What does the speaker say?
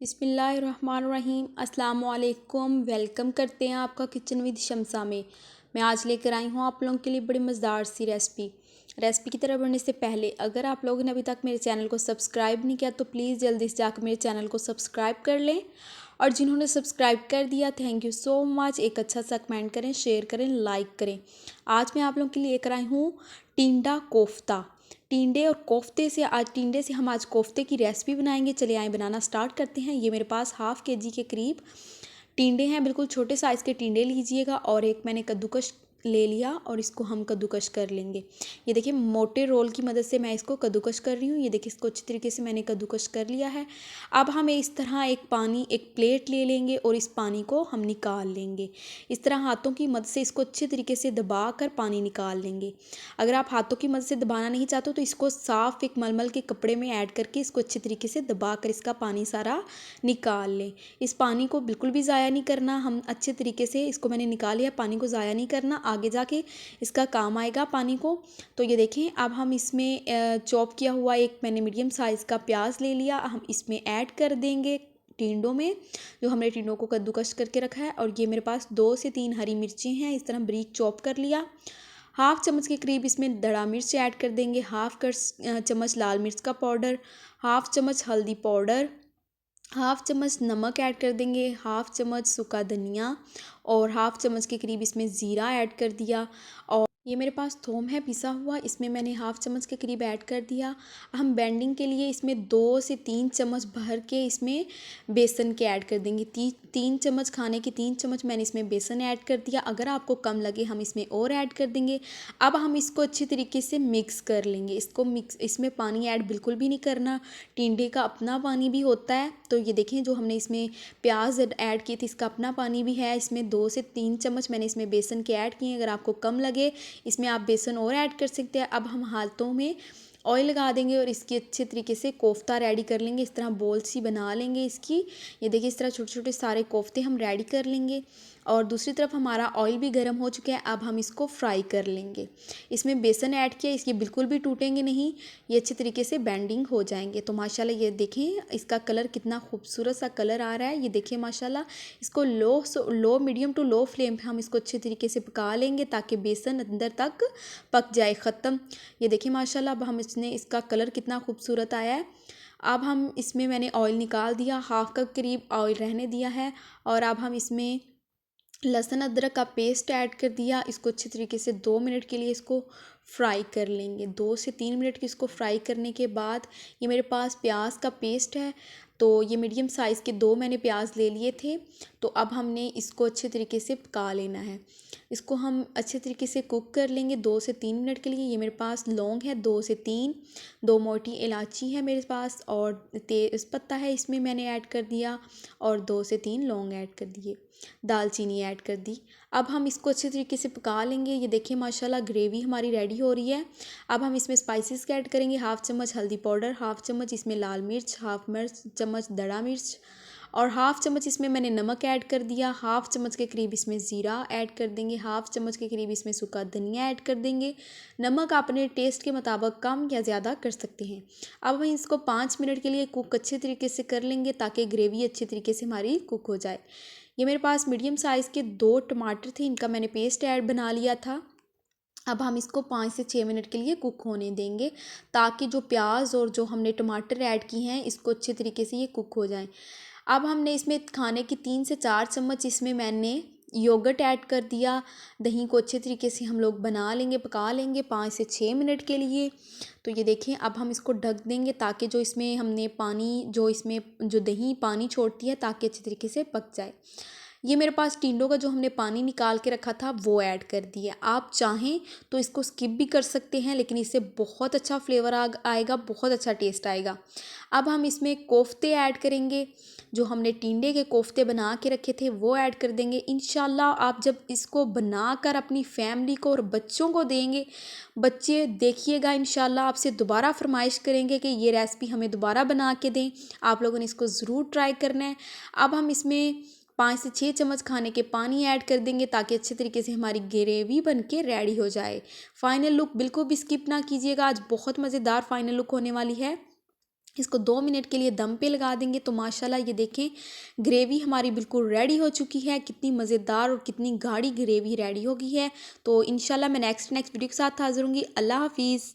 बिस्मिल्लाहिर्रहमानिर्रहीम अस्सलाम वालेकुम। वेलकम करते हैं आपका किचन विद शमसा में। मैं आज लेकर आई हूँ आप लोगों के लिए बड़ी मज़ेदार सी रेसिपी की तरफ बढ़ने से पहले अगर आप लोगों ने अभी तक मेरे चैनल को सब्सक्राइब नहीं किया तो प्लीज़ जल्दी से जाकर मेरे चैनल को सब्सक्राइब कर लें, और जिन्होंने सब्सक्राइब कर दिया थैंक यू सो मच। एक अच्छा सा कमेंट करें, शेयर करें, लाइक करें। आज मैं आप लोगों के लिए लेकर आई हूँ टिंडा कोफ्ता। टिंडे से हम आज कोफ्ते की रेसिपी बनाएंगे। चलिए आए बनाना स्टार्ट करते हैं। ये मेरे पास हाफ़ केजी के करीब टिंडे हैं, बिल्कुल छोटे साइज़ के टिंडे लीजिएगा। और एक मैंने कद्दूकश ले लिया और इसको हम कद्दूकश कर लेंगे। ये देखिए मोटे रोल की मदद से मैं इसको कद्दूकश कर रही हूँ। ये देखिए इसको अच्छी तरीके से मैंने कद्दूकश कर लिया है। अब हम इस तरह एक प्लेट ले लेंगे और इस पानी को हम निकाल लेंगे। इस तरह हाथों की मदद से इसको अच्छे तरीके से दबा कर पानी निकाल लेंगे। अगर आप हाथों की मदद से दबाना नहीं चाहते तो इसको साफ़ एक मलमल के कपड़े में ऐड करके इसको अच्छे तरीके से दबा कर इसका पानी सारा निकाल लें। इस पानी को बिल्कुल भी ज़ाया नहीं करना। हम अच्छे तरीके से इसको मैंने निकाल लिया, पानी को ज़ाया नहीं करना, आगे जाके इसका काम आएगा पानी को। तो ये देखें अब हम इसमें चॉप किया हुआ एक मैंने मीडियम साइज़ का प्याज ले लिया, हम इसमें ऐड कर देंगे टिंडों में, जो हमने टिंडों को कद्दूकस करके रखा है। और ये मेरे पास 2 से 3 हरी मिर्चें हैं, इस तरह बारीक चॉप कर लिया। हाफ़ चम्मच के करीब इसमें दड़ा मिर्च ऐड कर देंगे, चम्मच लाल मिर्च का पाउडर, हाफ़ चम्मच हल्दी पाउडर, हाफ़ चम्मच नमक ऐड कर देंगे, हाफ़ चम्मच सूखा धनिया और हाफ़ चम्मच के करीब इसमें ज़ीरा ऐड कर दिया। और ये मेरे पास थोम है पिसा हुआ, इसमें मैंने हाफ़ चम्मच के करीब ऐड कर दिया। हम बेंडिंग के लिए इसमें 2 से 3 चम्मच भर के इसमें बेसन के ऐड कर देंगे। 3 चम्मच खाने की 3 चम्मच मैंने इसमें बेसन ऐड कर दिया। अगर आपको कम लगे हम इसमें और ऐड कर देंगे। अब हम इसको अच्छी तरीके से मिक्स कर लेंगे। इसमें पानी ऐड बिल्कुल भी नहीं करना, टिंडे का अपना पानी भी होता है। तो ये देखें जो हमने इसमें प्याज ऐड किए थे इसका अपना पानी भी है। इसमें 2 से 3 चम्मच मैंने इसमें बेसन के ऐड किए हैं। अगर आपको कम लगे इसमें आप बेसन और ऐड कर सकते हैं। अब हम हाथों में ऑयल लगा देंगे और इसकी अच्छे तरीके से कोफ्ता रेडी कर लेंगे। इस तरह बॉल सी बना लेंगे इसकी। ये देखिए इस तरह छोटे छोटे सारे कोफ्ते हम रेडी कर लेंगे। और दूसरी तरफ हमारा ऑयल भी गर्म हो चुका है, अब हम इसको फ्राई कर लेंगे। इसमें बेसन ऐड किया, इसके बिल्कुल भी टूटेंगे नहीं, ये अच्छे तरीके से बेंडिंग हो जाएंगे। तो माशाल्लाह ये देखें इसका कलर कितना खूबसूरत सा कलर आ रहा है। ये देखिए माशाल्लाह इसको मीडियम टू लो फ्लेम पे हम इसको अच्छे तरीके से पका लेंगे ताकि बेसन अंदर तक पक जाए ख़त्म। ये देखिए माशाल्लाह अब हम इसका कलर कितना खूबसूरत आया है। अब हम इसमें मैंने ऑयल निकाल दिया, हाफ़ कप करीब ऑयल रहने दिया है। और अब हम इसमें लहसुन अदरक का पेस्ट ऐड कर दिया। इसको अच्छे तरीके से 2 मिनट के लिए इसको फ्राई कर लेंगे। 2 से 3 मिनट की इसको फ्राई करने के बाद ये मेरे पास प्याज का पेस्ट है, तो ये मीडियम साइज़ के 2 मैंने प्याज ले लिए थे। तो अब हमने इसको अच्छे तरीके से पका लेना है। इसको हम अच्छे तरीके से कुक कर लेंगे 2 से 3 मिनट के लिए। ये मेरे पास लौंग है 2 से 3, 2 मोटी इलायची है मेरे पास, और तेज़ पत्ता है इसमें मैंने ऐड कर दिया, और 2 से 3 लौंग ऐड कर दिए, दालचीनी ऐड कर दी। अब हम इसको अच्छे तरीके से पका लेंगे। ये देखिए माशाल्लाह ग्रेवी हमारी रेडी हो रही है। अब हम इसमें स्पाइसेस ऐड करेंगे। हाफ़ चम्मच हल्दी पाउडर, हाफ़ चम्मच इसमें लाल मिर्च, हाफ़ चम्मच दड़ा मिर्च, और हाफ़ चम्मच इसमें मैंने नमक ऐड कर दिया। हाफ़ चम्मच के करीब इसमें ज़ीरा ऐड कर देंगे, हाफ़ चम्मच के करीब इसमें सूखा धनिया ऐड कर देंगे। नमक अपने टेस्ट के मुताबिक कम या ज़्यादा कर सकते हैं। अब हम इसको 5 मिनट के लिए कुक अच्छे तरीके से कर लेंगे ताकि ग्रेवी अच्छे तरीके से हमारी कुक हो जाए। ये मेरे पास मीडियम साइज़ के 2 टमाटर थे, इनका मैंने पेस्ट ऐड बना लिया था। अब हम इसको 5 से 6 मिनट के लिए कुक होने देंगे ताकि जो प्याज और जो हमने टमाटर ऐड किए हैं इसको अच्छे तरीके से ये कुक हो जाएं। अब हमने इसमें खाने की 3 से 4 चम्मच इसमें मैंने योगर्ट ऐड कर दिया। दही को अच्छे तरीके से हम लोग बना लेंगे, पका लेंगे 5 से 6 मिनट के लिए। तो ये देखें अब हम इसको ढक देंगे ताकि जो इसमें हमने पानी जो दही पानी छोड़ती है ताकि अच्छे तरीके से पक जाए। ये मेरे पास टिंडों का जो हमने पानी निकाल के रखा था वो ऐड कर दिया। आप चाहें तो इसको स्किप भी कर सकते हैं, लेकिन इससे बहुत अच्छा फ्लेवर आएगा, बहुत अच्छा टेस्ट आएगा। अब हम इसमें कोफ्ते ऐड करेंगे, जो हमने टिंडे के कोफ्ते बना के रखे थे वो ऐड कर देंगे। इंशाल्लाह आप जब इसको बनाकर अपनी फैमिली को और बच्चों को देंगे, बच्चे देखिएगा इंशाल्लाह आपसे दोबारा फरमाइश करेंगे कि ये रेसिपी हमें दोबारा बना के दें। आप लोगों ने इसको ज़रूर ट्राई करना है। अब हम इसमें 5 से 6 चम्मच खाने के पानी ऐड कर देंगे ताकि अच्छे तरीके से हमारी ग्रेवी बन के रेडी हो जाए। फाइनल लुक बिल्कुल भी स्किप ना कीजिएगा, आज बहुत मज़ेदार फाइनल लुक होने वाली है। इसको 2 मिनट के लिए दम पे लगा देंगे। तो माशाल्लाह ये देखें ग्रेवी हमारी बिल्कुल रेडी हो चुकी है। कितनी मज़ेदार और कितनी गाढ़ी ग्रेवी रेडी हो गई है। तो इंशाल्लाह मैं नेक्स्ट वीडियो के साथ हाज़िर होंगी। अल्लाह हाफ़िज़।